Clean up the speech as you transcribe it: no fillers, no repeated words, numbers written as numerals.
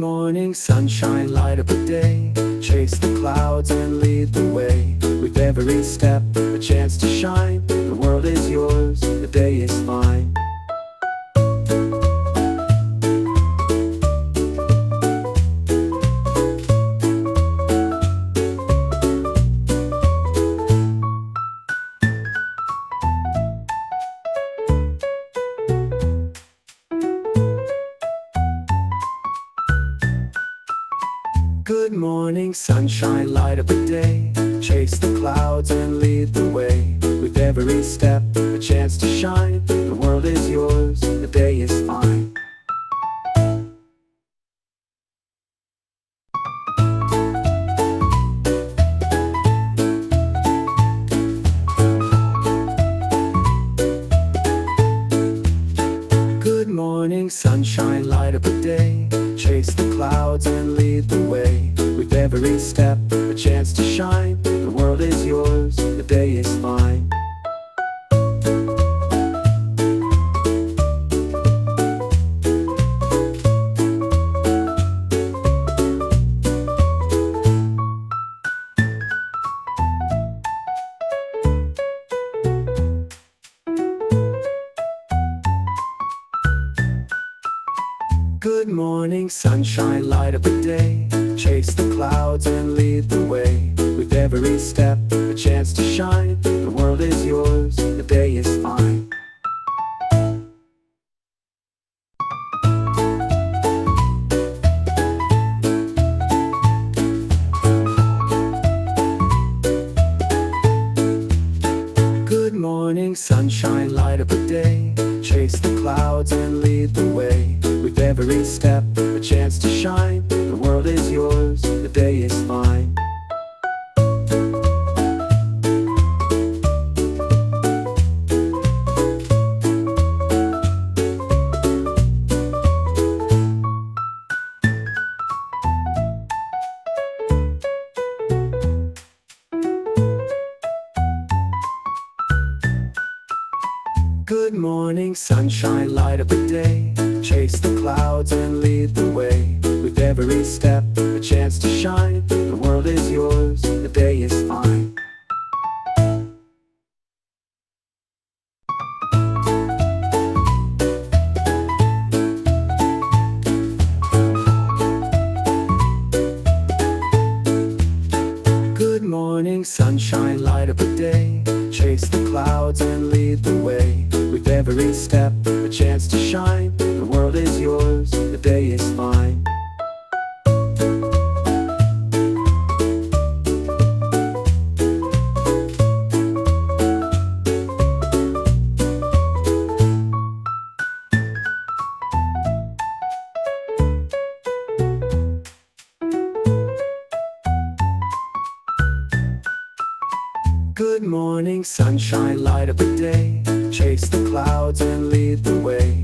morning sunshine, light up a day. Chase the clouds and lead the way. With every step, a chance to shine. The world is yours, the day is fine. Good morning sunshine, light up a day. Chase the clouds and lead the way. With every step, a chance to shine. The world is yours, the day is fine. Good morning sunshine, light up a day. Chase the clouds and lead the way. With every step, a chance to shine. The world is yours, the day is fine. Good morning sunshine, light up a day. Chase the clouds and lead the way. With every step, a chance to shine. The world is yours, the day is fine. Good morning sunshine, light up a day. Chase the clouds and lead the way. With every step, a chance to shine. The world is yours, the day is fine. Good morning sunshine, light up a day. Chase the clouds and lead the way. With every step, a chance to shine. The world is yours, the day is fine. Good morning sunshine, light up a day. Chase the clouds and lead the way. With every step, a chance to shine. The world is yours, the day is fine. Good morning sunshine, light up a day. Chase the clouds and lead the way.